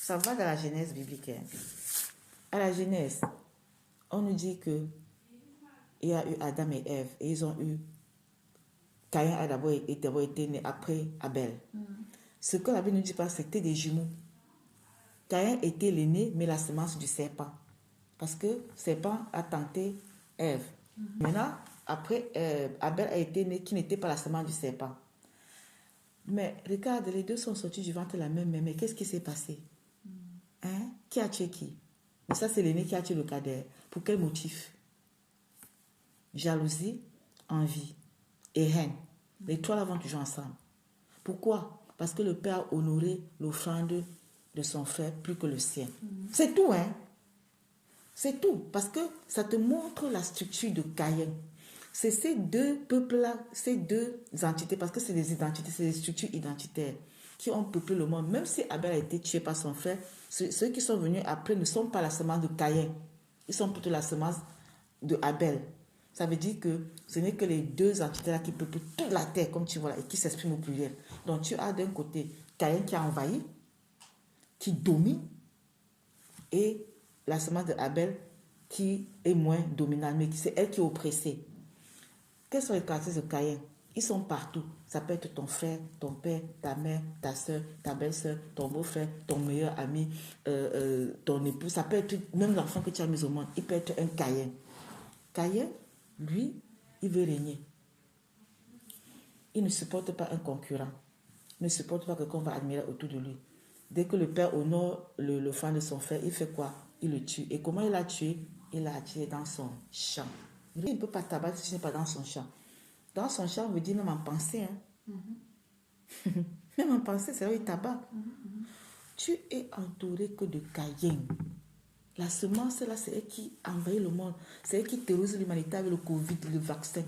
ça va dans la Genèse biblique. Hein. À la Genèse, on nous dit que il y a eu Adam et Ève et ils ont eu Caïn a d'abord été né après Abel. Ce que la Bible ne dit pas, c'était des jumeaux. Caïn était l'aîné, mais la semence du serpent. Parce que le serpent a tenté Ève. Maintenant, après, Abel a été né qui n'était pas la semence du serpent. Mais regarde, les deux sont sortis du ventre la même mère. Mais qu'est-ce qui s'est passé? Hein? Qui a tué qui? Mais ça, c'est l'aîné qui a tué le cadet. Pour quel motif? Jalousie, envie et haine. Les trois là vont toujours ensemble. Pourquoi? Parce que le père a honoré l'offrande de son frère plus que le sien. C'est tout, hein? C'est tout. Parce que ça te montre la structure de Caïn. C'est ces deux peuples-là, ces deux entités, parce que c'est des identités, c'est des structures identitaires qui ont peuplé le monde. Même si Abel a été tué par son frère, ceux qui sont venus après ne sont pas la semence de Caïn. Ils sont plutôt la semence de Abel. Ça veut dire que ce n'est que les deux entités-là qui peuplent toute la terre, comme tu vois là, et qui s'expriment au pluriel. Donc tu as d'un côté Caïn qui a envahi, qui domine, et la semence de Abel qui est moins dominante, mais c'est elle qui est oppressée. Quelles sont les caractéristiques de Caïn? Ils sont partout. Ça peut être ton frère, ton père, ta mère, ta soeur, ta belle-soeur, ton beau-frère, ton meilleur ami, ton époux. Ça peut être même l'enfant que tu as mis au monde. Il peut être un Caïn. Caïn, lui, il veut régner. Il ne supporte pas un concurrent. Il ne supporte pas que qu'on va admirer autour de lui. Dès que le père honore le frère de son frère, il fait quoi? Il le tue. Et comment il l'a tué? Il l'a tué dans son champ. Il ne peut pas t'abattre si ce n'est pas dans son champ. Dans son champ, on veut dire même en pensée. Hein? Même en pensée, c'est là où il t'abat. Tu es entouré que de Caïn. La semence, là, c'est elle qui envahit le monde. C'est elle qui terrorise l'humanité avec le Covid, le vaccin.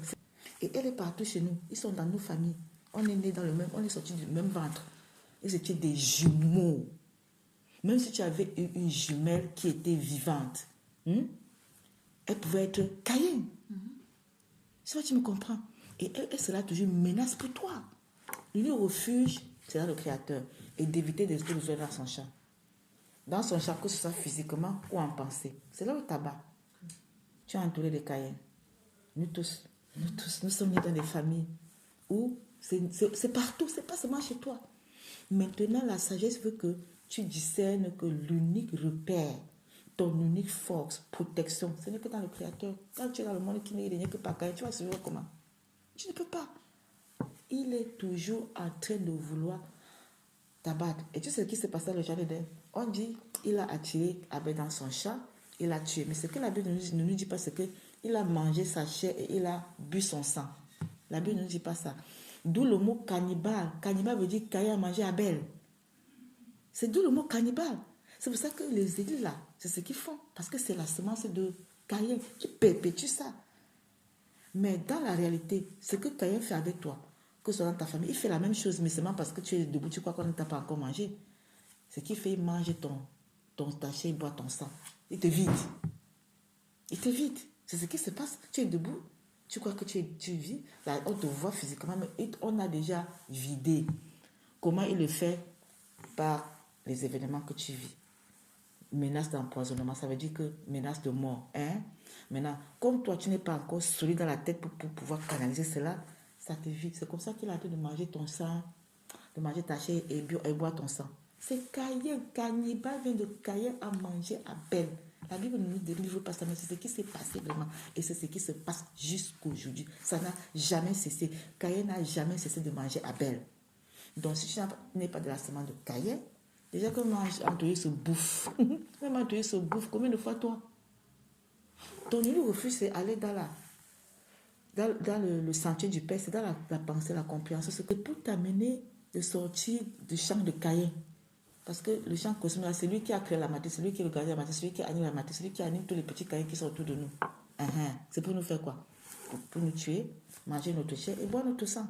Et elle est partout chez nous. Ils sont dans nos familles. On est nés dans le même, on est sortis du même ventre. Ils étaient des jumeaux. Même si tu avais une jumelle qui était vivante, elle pouvait être Caïn. C'est vrai, tu me comprends. Et elle sera toujours une menace pour toi. Le refuge, c'est là le Créateur. Et d'éviter de se faire dans son champ. Dans son champ, que ce soit physiquement ou en pensée. C'est là où tabac. Tu es entouré de Caïn. Nous tous, nous sommes nés dans des familles où c'est partout, c'est pas seulement chez toi. Maintenant, la sagesse veut que tu discernes que l'unique repère, ton unique force, protection, ce n'est que dans le Créateur. Quand tu es dans le monde qui n'est rien que par Caïn, tu vas survivre comment? Tu ne peux pas. Il est toujours en train de vouloir t'abattre. Et tu sais ce qui s'est passé dans le jardin d'Èden? On dit, il a attiré Abel dans son champ, il l'a tué. Mais ce que la Bible ne nous dit pas, c'est qu'il a mangé sa chair et il a bu son sang. La Bible ne nous dit pas ça. D'où le mot cannibale. Cannibale veut dire Caïn a mangé Abel. C'est d'où le mot cannibale. C'est pour ça que les églises là, c'est ce qu'ils font. Parce que c'est la semence de Caïn qui perpétue ça. Mais dans la réalité, ce que Caïn fait avec toi, que ce soit dans ta famille, il fait la même chose, mais seulement parce que tu es debout, tu crois qu'on ne t'a pas encore mangé. Ce qu'il fait, il mange ta chair, il boit ton sang. Il te vide. Il te vide. C'est ce qui se passe. Tu es debout, tu crois que tu vis. Là, on te voit physiquement, mais on a déjà vidé. Comment il le fait? Par les événements que tu vis. Menace d'empoisonnement, ça veut dire que menace de mort. Hein? Maintenant, comme toi, tu n'es pas encore solide dans la tête pour pouvoir canaliser cela, ça te vide. C'est comme ça qu'il a dit de manger ton sang, de manger ta chair et boire ton sang. C'est Caïn, cannibale vient de Caïn à manger Abel. La Bible ne nous délivre pas ça, mais c'est ce qui s'est passé vraiment. Et c'est ce qui se passe jusqu'aujourd'hui. Ça n'a jamais cessé. Caïn n'a jamais cessé de manger Abel. Donc, si tu n'es pas de la semence de Caïn, déjà que Anthony se bouffe. Même Anthony se bouffe. Combien de fois toi? Ton unique refuge, c'est aller dans le sentier du Père, c'est dans la pensée, la compréhension. C'est que pour t'amener de sortir du champ de Caïn. Parce que le champ cosmique, c'est lui qui a créé la matière, c'est lui qui a regardé la matière, c'est lui qui anime la matière, c'est lui qui anime tous les petits Caïns qui sont autour de nous. C'est pour nous faire quoi? Pour nous tuer, manger notre chair et boire notre sang.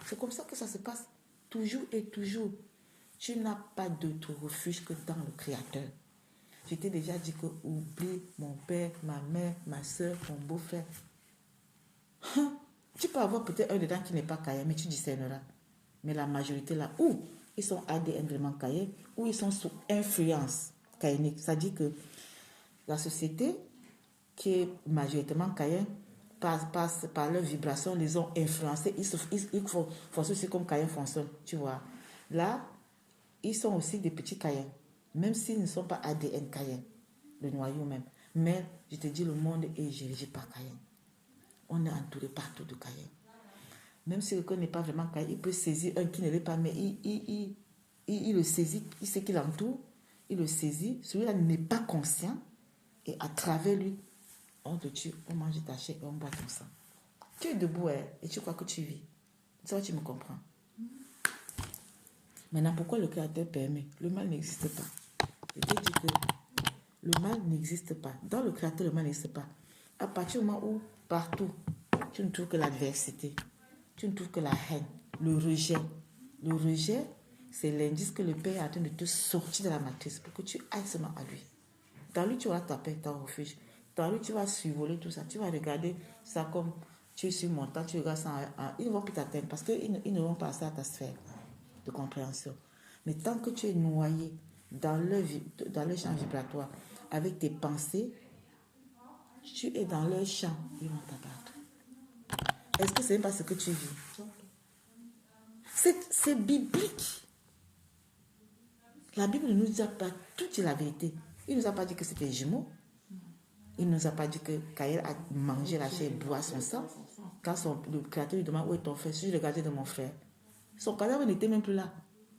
C'est comme ça que ça se passe. Toujours et toujours. Tu n'as pas d'autre refuge que dans le Créateur. Je t'ai déjà dit que oublie mon père, ma mère, ma soeur, mon beau-frère. Tu peux avoir peut-être un dedans qui n'est pas Caïn, mais tu discerneras. Mais la majorité là, où ils sont ADN vraiment caïen ou ils sont sous influence caïnique. C'est-à-dire que la société, qui est majoritairement caïen, par leur vibration, les ont influencés. Ils font aussi comme Caïen fonctionne, tu vois. Là, ils sont aussi des petits Caïens, même s'ils ne sont pas ADN Caïen, le noyau même. Mais je te dis, le monde est dirigé par Caïen. On est entouré partout de Caïen. Même si quelqu'un n'est pas vraiment Caïen, il peut saisir un qui ne l'est pas, mais il le saisit, il sait qu'il entoure, il le saisit. Celui-là n'est pas conscient, et à travers lui, on te tue, on mange ta chair et on boit ton sang. Tu es debout et tu crois que tu vis. Ça, tu me comprends. Maintenant, pourquoi le Créateur permet? Le mal n'existe pas. Je te dis que le mal n'existe pas. Dans le Créateur, le mal n'existe pas. À partir du moment où, partout, tu ne trouves que l'adversité, tu ne trouves que la haine, le rejet. Le rejet, c'est l'indice que le Père est en train de te sortir de la matrice pour que tu ailles seulement à lui. Dans lui, tu vas taper ton refuge. Dans lui, tu vas survoler tout ça. Tu vas regarder ça comme tu es sur montant, tu regardes ça. Ils ne vont plus t'atteindre parce qu'ils ne vont pas passer à ta sphère de compréhension. Mais tant que tu es noyé dans le champ vibratoire avec tes pensées, tu es dans leur champ, ils vont t'abattre. Est-ce que ce n'est pas ce que tu vis? C'est biblique. La Bible ne nous a pas tout dit la vérité. Il ne nous a pas dit que c'était jumeaux. Il ne nous a pas dit que Caïn a mangé la chair et boit son sang. Quand le Créateur lui demande où est ton frère, je regardais de mon frère. Son cadavre n'était même plus là.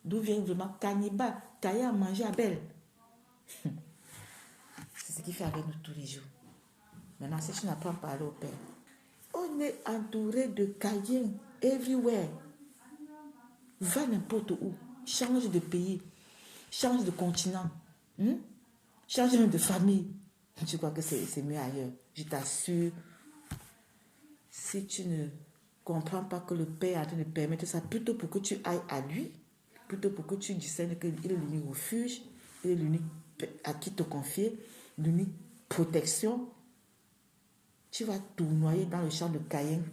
D'où vient vraiment cannibale? Caïn a mangé Abel. C'est ce qu'il fait avec nous tous les jours. Maintenant, si tu n'apprends pas à aller au Père, on est entouré de Caïns everywhere. Va n'importe où. Change de pays. Change de continent. Change même de famille. Tu crois que c'est mieux ailleurs. Je t'assure, si tu ne comprends pas que le Père est en train de permettre ça, plutôt pour que tu ailles à lui, plutôt pour que tu discernes qu'il est l'unique refuge, il est l'unique à qui te confier, l'unique protection, tu vas tournoyer dans le champ de Caïn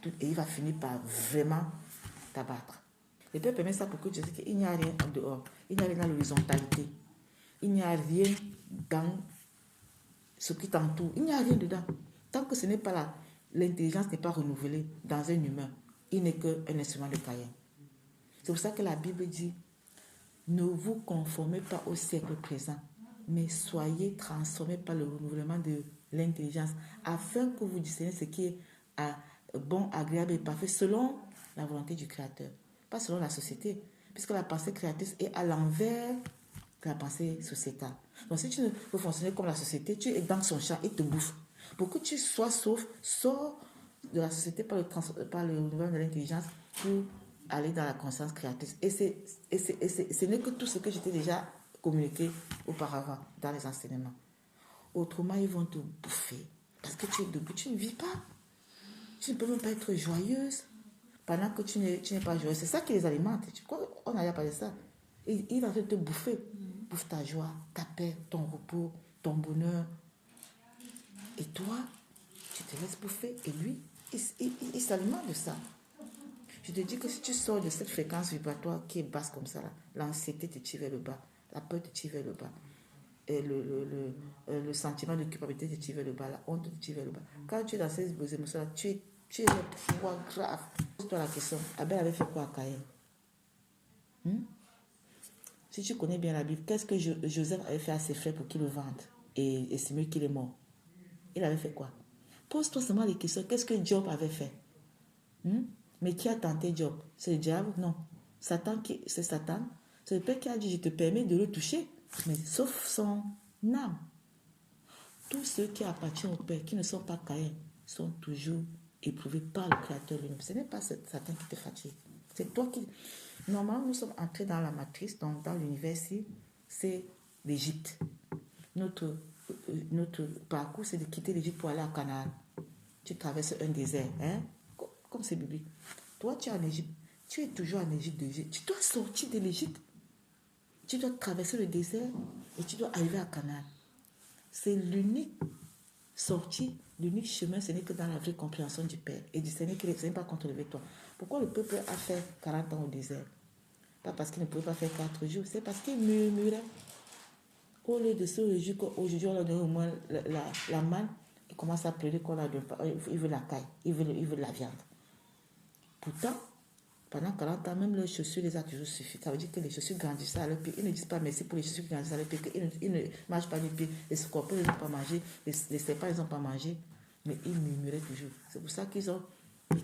et il va finir par vraiment t'abattre. Le Père permet ça pour que tu sais qu'il n'y a rien en dehors, il n'y a rien dans l'horizontalité, il n'y a rien dans ce qui t'entoure, il n'y a rien dedans. Tant que ce n'est pas là, l'intelligence n'est pas renouvelée dans un humain, il n'est qu'un instrument de Caïn. C'est pour ça que la Bible dit, ne vous conformez pas au siècle présent, mais soyez transformés par le renouvellement de l'intelligence, afin que vous discerniez ce qui est bon, agréable et parfait, selon la volonté du Créateur, pas selon la société, puisque la pensée créatrice est à l'envers de la pensée sociétale. Donc si tu ne veux fonctionner comme la société, tu es dans son champ et te bouffe. Pour que tu sois sauf, sors de la société par le renouvellement de l'intelligence pour aller dans la conscience créatrice. Et ce n'est que tout ce que j'étais déjà communiqué auparavant dans les enseignements. Autrement, ils vont te bouffer. Parce que tu es debout, tu ne vis pas. Tu ne peux même pas être joyeuse pendant que tu n'es pas joyeuse. C'est ça qui les alimente. Tu crois qu'on n'a pas parlé de ça? Il va te bouffer. Bouffe ta joie, ta paix, ton repos, ton bonheur. Et toi, tu te laisses bouffer. Et lui, il s'alimente de ça. Je te dis que si tu sors de cette fréquence vibratoire qui est basse comme ça, l'anxiété te tire vers le bas, la peur te tire vers le bas, et le sentiment de culpabilité te tire vers le bas, la honte te tire vers le bas. Quand tu es dans ces émotions-là, tu es un poids grave. Pose-toi la question, Abel avait fait quoi à Caïn? Si tu connais bien la Bible, qu'est-ce que Joseph avait fait à ses frères pour qu'ils le vendent et estimer qu'il est mort? Il avait fait quoi? Pose-toi seulement les questions. Qu'est-ce que Job avait fait? Mais qui a tenté Job? C'est le diable? Non. C'est Satan. C'est le Père qui a dit, je te permets de le toucher, mais sauf son âme. Tous ceux qui appartiennent au Père, qui ne sont pas Caïn, sont toujours éprouvés par le Créateur lui-même. Ce n'est pas Satan qui te fatigue. C'est toi qui... Normalement, nous sommes entrés dans la matrice, donc dans l'univers ici, c'est l'Égypte. Notre parcours, c'est de quitter l'Égypte pour aller à Canaan. Tu traverses un désert, comme c'est biblique. Toi, tu es en Égypte. Tu es toujours en Égypte. Tu dois sortir de l'Égypte. Tu dois traverser le désert et tu dois arriver à Canaan. C'est l'unique sortie, l'unique chemin, ce n'est que dans la vraie compréhension du Père. Et du Seigneur qui n'est pas contre toi. Pourquoi le peuple a fait 40 ans au désert? Pas parce qu'il ne pouvait pas faire 4 jours, c'est parce qu'il murmurait. Au lieu de se réjouir qu'aujourd'hui on a donné au moins la manne, il commence à pleurer qu'on a donné pas. Il veut la caille, il veut la viande. Pourtant, pendant 40 ans, même leurs chaussures les a toujours suffi. Ça veut dire que les chaussures grandissaient à leur pied. Ils ne disent pas merci pour les chaussures qui grandissent à leur pied, qu'ils ne mangent pas les pieds, les scorpions ils n'ont pas mangé, les serpents ils n'ont pas mangé. Mais ils murmuraient toujours. C'est pour ça qu'ils ont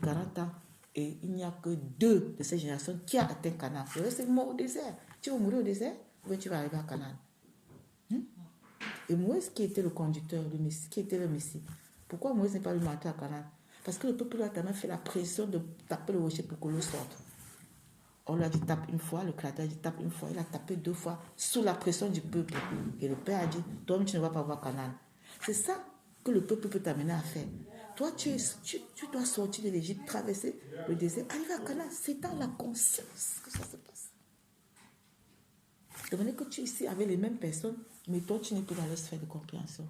40 ans. Et il n'y a que 2 de ces générations qui a atteint Canaan. Le reste est mort au désert. Tu vas mourir au désert ou bien tu vas arriver à Canaan. Et Moïse qui était le conducteur, le Messie, qui était le Messie. Pourquoi Moïse n'est pas venu monter à Canaan? Parce que le peuple a tellement fait la pression de taper le rocher pour que l'eau sorte. On lui a dit tape une fois, le créateur a dit tape une fois, il a tapé 2 fois sous la pression du peuple. Et le père a dit, toi tu ne vas pas voir Canaan. C'est ça que le peuple peut t'amener à faire. Toi, tu dois sortir de l'Égypte, traverser le désert, arriver à Canaan. C'est dans la conscience que ça se passe. De manière que tu es ici avec les mêmes personnes, mais toi, tu n'es plus dans leur sphère de compréhension.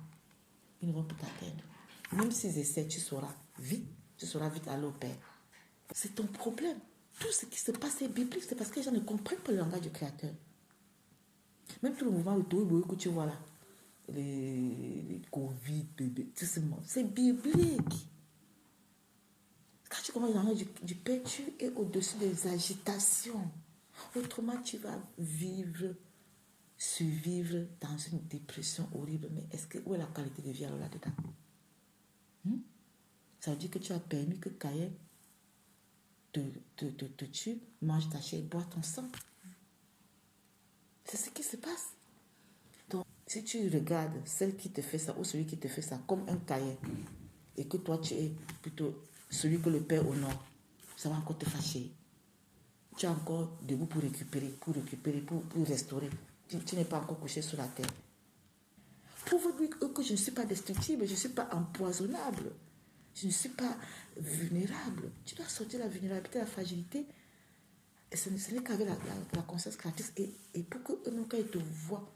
Ils ne vont plus t'atteindre. Même s'ils essaient, tu sauras vite aller au Père. C'est ton problème. Tout ce qui se passe est biblique, c'est parce que les gens ne comprennent pas le langage du Créateur. Même tout le mouvement de Tohubohu que tu vois là, les Covid, tout ce monde, c'est biblique. Quand tu commences le langage du Père, tu es au-dessus des agitations. Autrement, tu vas survivre dans une dépression horrible. Mais où est la qualité de vie alors là-dedans? Ça veut dire que tu as permis que Caïn te tue, mange ta chair, bois ton sang. C'est ce qui se passe. Donc, si tu regardes celle qui te fait ça ou celui qui te fait ça comme un Caïn, et que toi tu es plutôt celui que le Père honore, ça va encore te fâcher. Tu es encore debout pour récupérer, pour restaurer. Tu n'es pas encore couché sur la terre. Prouve-lui que je ne suis pas destructible, je ne suis pas empoisonnable, je ne suis pas vulnérable. Tu dois sortir la vulnérabilité, la fragilité. Et ce n'est qu'avec la conscience créatrice. Et pour que quand ils te voient,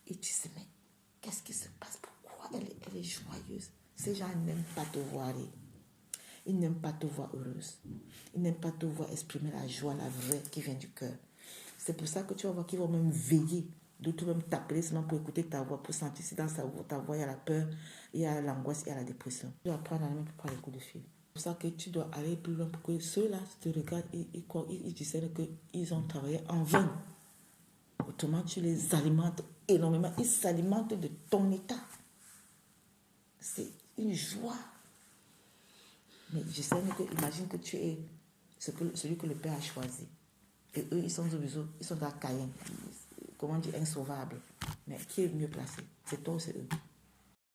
et tu sais, mais qu'est-ce qui se passe? Pourquoi elle est joyeuse? Ces gens n'aiment pas te voir rire. Ils n'aiment pas te voir heureuse. Ils n'aiment pas te voir exprimer la joie, la vraie qui vient du cœur. C'est pour ça que tu vas voir qu'ils vont même veiller. D'autres même t'appeler seulement pour écouter ta voix, pour sentir si dans ta voix il y a la peur, il y a l'angoisse, il y a la dépression. Tu dois apprendre à ne même pas prendre les coups de fil. C'est pour ça que tu dois aller plus loin pour que ceux-là te regardent et ils disent qu'ils ont travaillé en vain. Autrement, tu les alimentes énormément. Ils s'alimentent de ton état. C'est une joie. Mais je sais que, imagine que tu es celui que le Père a choisi. Et eux, ils sont dans Caïn. Comment dire, insauvable. Mais qui est mieux placé? C'est toi ou c'est eux?